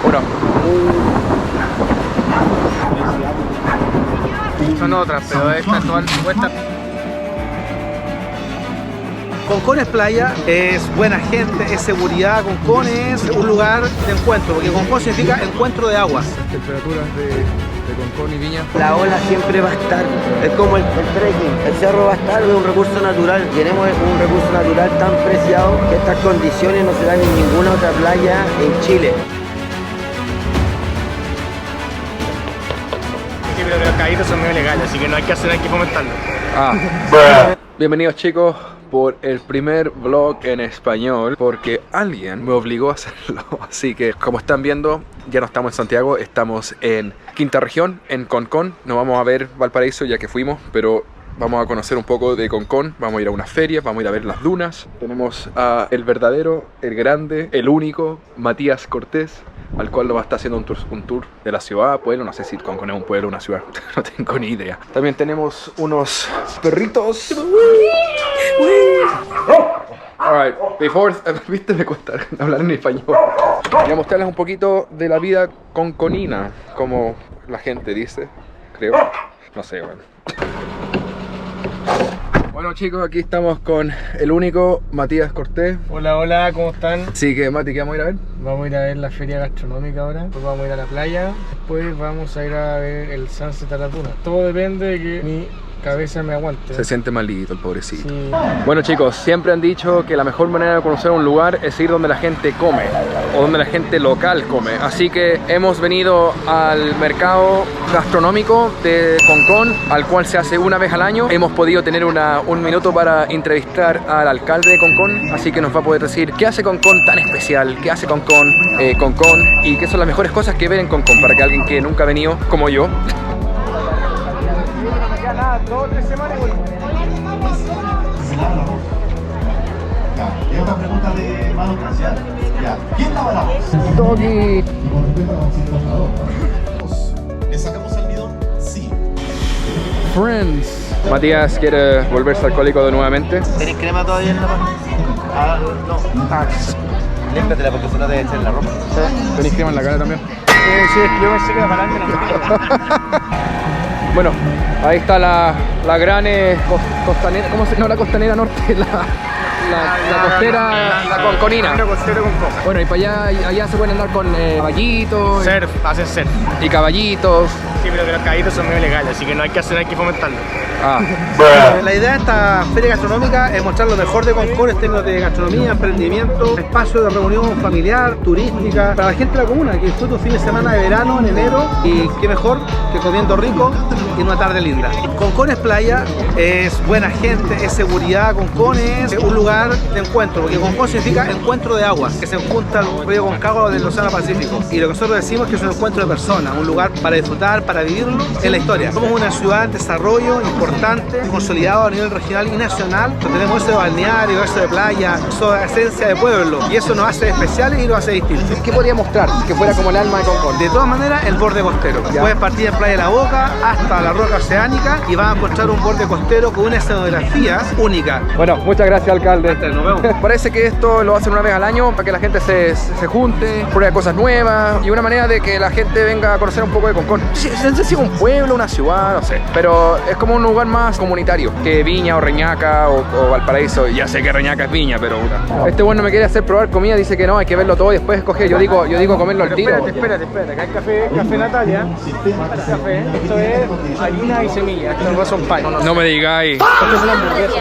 Uno. Son otras, pero esta actual cuesta. Concón es playa, es buena gente, es seguridad. Concón es un lugar de encuentro, porque Concón significa encuentro de aguas. Temperaturas de Concón y Viña. La ola siempre va a estar, es como el trekking, el cerro va a estar, es un recurso natural. Tenemos un recurso natural tan preciado que estas condiciones no se dan en ninguna otra playa en Chile. Sí, pero los caídos son medio legales, así que no hay que fomentarlo. Bienvenidos chicos por el primer vlog en español, porque alguien me obligó a hacerlo. Así que como están viendo, ya no estamos en Santiago, estamos en Quinta Región, en Concón. No vamos a ver Valparaíso ya que fuimos, pero vamos a conocer un poco de Concón. Vamos a ir a unas ferias, vamos a ir a ver las dunas. Tenemos a el verdadero, el grande, el único Matías Cortés, al cual lo va a estar haciendo un tour de la ciudad, pueblo, no sé si Concón es un pueblo o una ciudad, no tengo ni idea. También tenemos unos perritos. Alright, before, viste, me cuesta hablar en español. Voy a mostrarles un poquito de la vida conconina, como la gente dice, creo. No sé, bueno. Bueno chicos, aquí estamos con el único Matías Cortés. Hola, hola, ¿cómo están? Así que Mati, ¿qué vamos a ir a ver? Vamos a ir a ver la feria gastronómica ahora, después vamos a ir a la playa, después vamos a ir a ver el sunset a la duna. Todo depende de que mi cabeza me aguante. Se siente malito el pobrecito. Sí. Bueno chicos, siempre han dicho que la mejor manera de conocer un lugar es ir donde la gente come o donde la gente local come. Así que hemos venido al mercado gastronómico de Concón, al cual se hace una vez al año. Hemos podido tener un minuto para entrevistar al alcalde de Concón, así que nos va a poder decir qué hace Concón tan especial, qué hace Concón y qué son las mejores cosas que ver en Concón para que alguien que nunca ha venido, como yo, Nada, 2 o 3 semanas y ¿Hay otra pregunta de mano gracias? Ya. ¿Quién lava la voz? Doggy. ¿Le sacamos almidón? Sí. Friends. Matías quiere volverse alcohólico de nuevamente. ¿Tenés crema todavía en la mano? Ah, no. Límpiatela porque si no te echar en la ropa. ¿Tenéis crema en la cara también? sí, es que yo pensé que era para adelante, no. Bueno, ahí está la gran costanera, ¿cómo se llama? No, la costanera norte, la costera, la conconina. Costero con coca. Bueno, y para allá se pueden andar con caballitos. Surf, hacen surf. Y caballitos. Sí, pero que los caídos son medio legales, así que no hay que fomentarlo. La idea de esta feria gastronómica es mostrar lo mejor de Concón en términos de gastronomía, emprendimiento, espacio de reunión familiar, turística, para la gente de la comuna, que disfrute un fin de semana de verano en enero, y qué mejor que comiendo rico y en una tarde linda. Concón es playa, es buena gente, es seguridad. Concón es un lugar de encuentro, porque Concón significa encuentro de aguas, que se junta el río Concagua del Océano Pacífico, y lo que nosotros decimos es que es un encuentro de personas, un lugar para disfrutar, para vivirlo en la historia. Somos una ciudad en desarrollo importante, consolidado a nivel regional y nacional. Tenemos eso de balneario, eso de playa, eso de esencia de pueblo, y eso nos hace especiales y nos hace distintos. ¿Qué podría mostrar que fuera como el alma de Concón? De todas maneras, el borde costero. Ya. Puedes partir en Playa de la Boca hasta la Roca Oceánica y vas a encontrar un borde costero con una escenografía única. Bueno, muchas gracias alcalde. Nos vemos. Parece que esto lo hacen una vez al año para que la gente se junte, pruebe cosas nuevas y una manera de que la gente venga a conocer un poco de Concón. No sé si es un pueblo, una ciudad, no sé, pero es como un lugar más comunitario que Viña o Reñaca o Valparaíso. Ya sé que Reñaca es Viña, pero este bueno me quiere hacer probar comida, dice que no, hay que verlo todo y después escoger. Yo digo comerlo al tiro. Espérate, que hay café Natalia. Café, esto es harina y semilla, estos no son pan. No me digáis. Esto es una hamburguesa.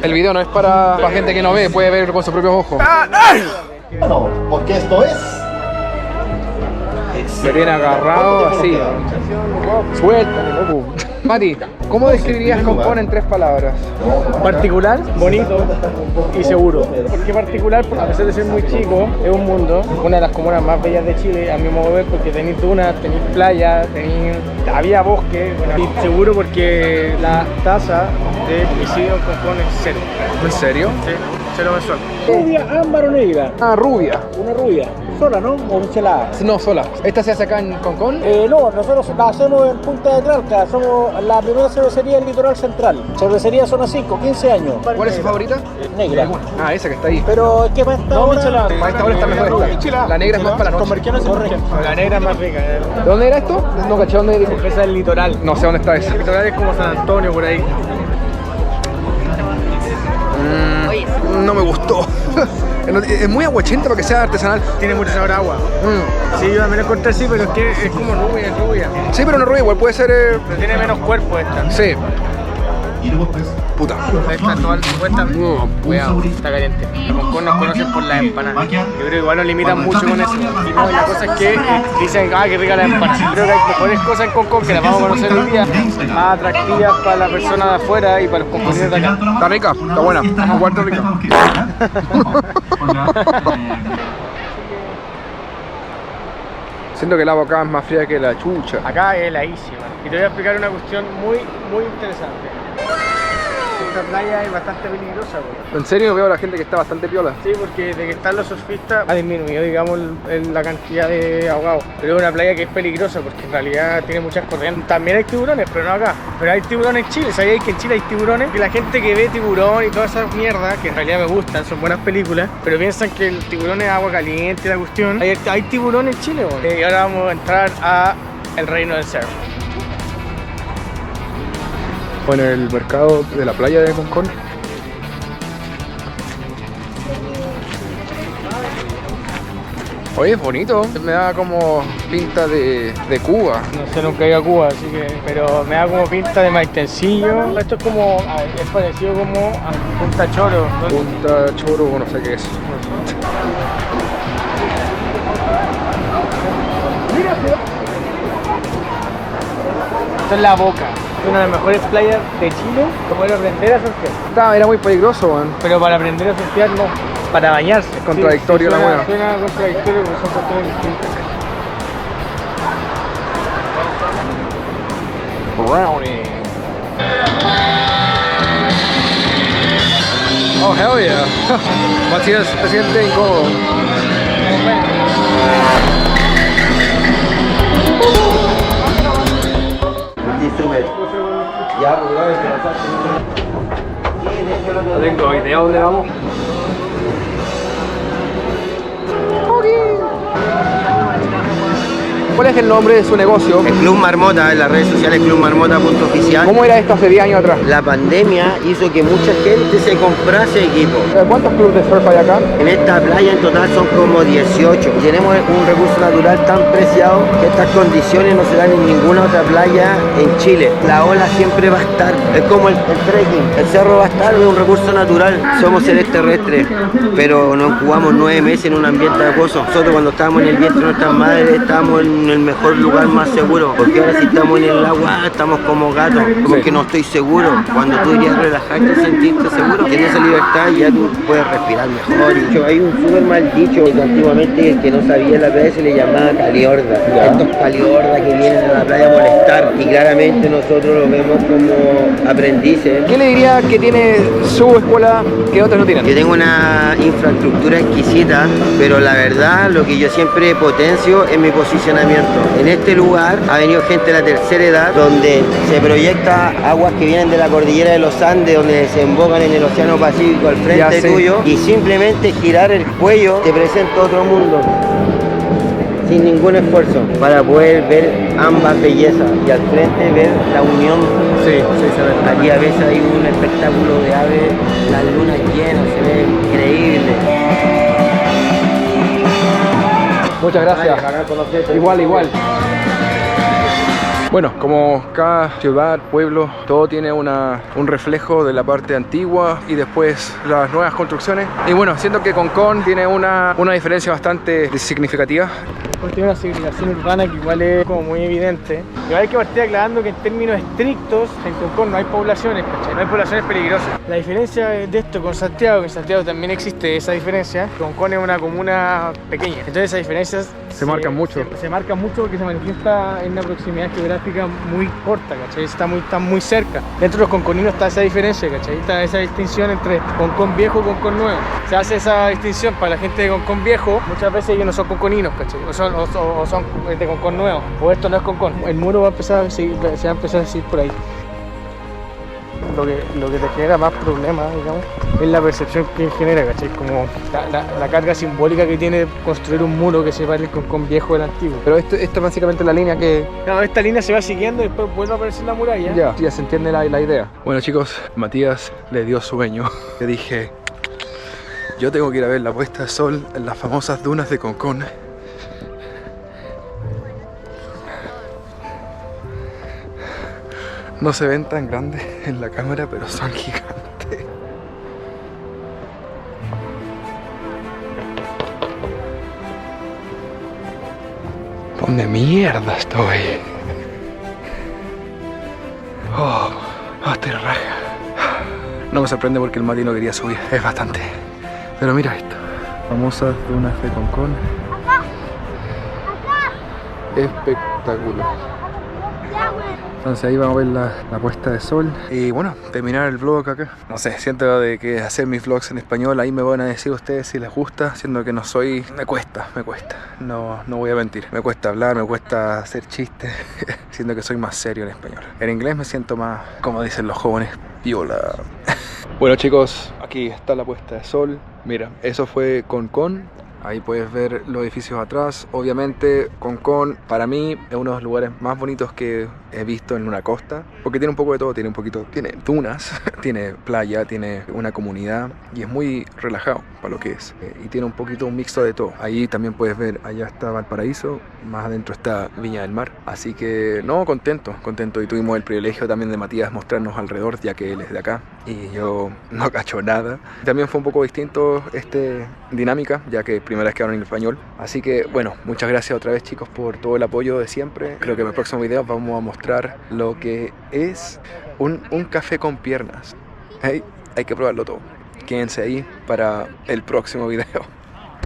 El video no es para gente que no ve, puede ver con sus propios ojos. Bueno, porque esto es... Me tiene agarrado así. Suéltame, loco. Mati, ¿cómo describirías Concón en 3 palabras? Particular, bonito y seguro. ¿Por qué particular? Porque a pesar de ser muy chico, es un mundo, una de las comunas más bellas de Chile, a mi modo de ver, porque tenéis dunas, tenéis playa, había bosque, y seguro porque la tasa de homicidio en Concón es 0. ¿En serio? Sí, 0 mensual. ¿Rubia, ámbar o negra? Ah, rubia. Una rubia. sola, ¿no? ¿O michelada? No, sola. ¿Esta se hace acá en Concón? No, nosotros la hacemos en Punta de Tralca. Somos la primera cervecería del litoral central. Cervecería Zona 5, 15 años. ¿Cuál es su favorita? Negra. Ah, esa que está ahí. Pero es que para esta hora... Para esta hora está mejor esta. La negra es más para la noche. La negra es más rica. ¿De dónde era esto? No caché dónde dijo. Esa es el litoral. No sé dónde está esa. El litoral es como San Antonio, por ahí. No me gustó. Es muy aguachenta para que sea artesanal. Tiene mucho sabor a agua. Sí, yo también lo encontré así, pero es que es como rubia. Sí, pero no rubia, igual puede ser... Pero tiene menos cuerpo esta. Sí. Y luego pues, Puta. Esta toda supuesta. Cuidado, está caliente. Los Concón nos conocen por las empanadas. Yo creo que igual nos limitan mucho con eso. Y no, la cosa es que dicen, qué rica la empanada. Creo que hay mejores cosas en Concón que las vamos a conocer hoy día. Más atractivas para la persona de afuera y para los concurrentes de acá. Está rica, está buena. Igual está rica. Siento que el agua acá es más fría que la chucha. Acá es heladísima. Y te voy a explicar una cuestión muy interesante. Esta playa es bastante peligrosa, güey. En serio veo a la gente que está bastante piola. Sí, porque desde que están los surfistas ha disminuido, digamos, la cantidad de ahogados. Pero es una playa que es peligrosa porque en realidad tiene muchas corrientes. También hay tiburones, pero no acá. Pero hay tiburones en Chile. ¿Sabíais que en Chile hay tiburones? Y la gente que ve tiburón y toda esa mierda, que en realidad me gustan, son buenas películas, pero piensan que el tiburón es agua caliente y la cuestión. Hay tiburón en Chile, güey. Y ahora vamos a entrar a el reino del surf. Bueno, el mercado de la playa de Concón. Oye, es bonito. Me da como pinta de Cuba. No sé, nunca he ido a Cuba, así que... Pero me da como pinta de maitencillo. Esto es como... A ver, es parecido como a Punta Choro. Punta Choro, no sé qué es. Esto es La Boca. Es una de las mejores playas de Chile para poder aprender a surfear. Era muy peligroso, man. Pero para aprender a surfear no, para bañarse. Es contradictorio, Sí, la wea. suena contradictorio porque son cuestiones distintas. Oh, hell yeah. Matías se siente incómodo. No tengo idea dónde vamos. ¿Cuál es el nombre de su negocio? El Club Marmota, en las redes sociales clubmarmota.oficial. ¿Cómo era esto hace 10 años atrás? La pandemia hizo que mucha gente se comprase equipo. ¿Cuántos clubes de surf hay acá? En esta playa en total son como 18. Tenemos un recurso natural tan preciado que estas condiciones no se dan en ninguna otra playa en Chile. La ola siempre va a estar, es como el trekking. El cerro va a estar, es un recurso natural. Somos seres terrestres, pero nos incubamos 9 meses en un ambiente acuoso. Nosotros cuando estábamos en el vientre de nuestras madres estábamos en el mejor lugar más seguro, porque ahora si estamos en el agua estamos como gatos, como que no estoy seguro. Cuando tú ya relajarte y sentirte seguro, tienes esa libertad y ya tú puedes respirar mejor. Hay un súper mal dicho que antiguamente el que no sabía la playa se le llamaba caliorda. Estos caliordas que vienen a la playa a molestar, y claramente nosotros lo vemos como aprendices. ¿Qué le diría que tiene su escuela que otros no tienen? Yo tengo una infraestructura exquisita, pero la verdad lo que yo siempre potencio es mi posicionamiento. En este lugar ha venido gente de la tercera edad, donde se proyecta aguas que vienen de la cordillera de los Andes, donde desembocan en el Océano Pacífico al frente tuyo, y simplemente girar el cuello te presenta otro mundo, sin ningún esfuerzo, para poder ver ambas bellezas y al frente ver la unión. Sí, se ve. Aquí a veces hay un espectáculo de aves, las lunas llenas, se ve increíble. Muchas gracias. Igual. Bueno, como cada ciudad, pueblo, todo tiene un reflejo de la parte antigua y después las nuevas construcciones. Y bueno, siento que Concón tiene una diferencia bastante significativa. Concón tiene una civilización urbana que igual es como muy evidente. Igual hay que partir aclarando que en términos estrictos en Concón no hay poblaciones, ¿cachai? No hay poblaciones peligrosas. La diferencia de esto con Santiago, que en Santiago también existe esa diferencia, Concón es una comuna pequeña. Entonces esas diferencias Se marcan mucho. Se marcan mucho porque se manifiesta en una proximidad geográfica geográfica muy corta, ¿cachai? Está muy cerca. Dentro de los conconinos está esa diferencia, ¿cachai? Está esa distinción entre Concón viejo y Concón nuevo. Se hace esa distinción para la gente de Concón viejo, muchas veces ellos no son conconinos, ¿cachai? O son de Concón nuevo, o esto no es Concón. El muro va a empezar a seguir, se va a empezar a seguir por ahí. Lo que te genera más problemas, digamos, es la percepción que genera, ¿cachai? Como la carga simbólica que tiene construir un muro que separe el Concón viejo del antiguo. Pero esto es básicamente la línea que... Claro, esta línea se va siguiendo y después vuelve a aparecer la muralla. Ya se entiende la idea. Bueno chicos, Matías le dio sueño. Le dije, yo tengo que ir a ver la puesta de sol en las famosas dunas de Concón. No se ven tan grandes en la cámara, pero son gigantes. ¿Dónde mierda estoy? Oh, estoy raja. No me sorprende porque el Mati no quería subir, es bastante. Pero mira esto. Famosas dunas de Concón. Espectacular. Entonces ahí vamos a ver la puesta de sol. Y bueno, terminar el vlog acá. No sé, siento de que hacer mis vlogs en español, ahí me van a decir ustedes si les gusta, siendo que no soy... Me cuesta. No voy a mentir. Me cuesta hablar, me cuesta hacer chistes, siendo que soy más serio en español. En inglés me siento más, como dicen los jóvenes, piola. Bueno chicos, aquí está la puesta de sol. Mira, eso fue Concón. Ahí puedes ver los edificios atrás. Obviamente Concón para mí es uno de los lugares más bonitos que he visto en una costa, porque tiene un poco de todo, tiene dunas, tiene playa, tiene una comunidad y es muy relajado para lo que es, y tiene un mixto de todo. Ahí también puedes ver, allá está Valparaíso, más adentro está Viña del Mar, así que no, contento, y tuvimos el privilegio también de Matías mostrarnos alrededor, ya que él es de acá y yo no cacho nada. También fue un poco distinto dinámica, ya que primera vez que hablo en español, así que bueno, muchas gracias otra vez chicos por todo el apoyo de siempre. Creo que en el próximo video vamos a mostrar lo que es un café con piernas. Hey, hay que probarlo todo. Quédense ahí para el próximo video.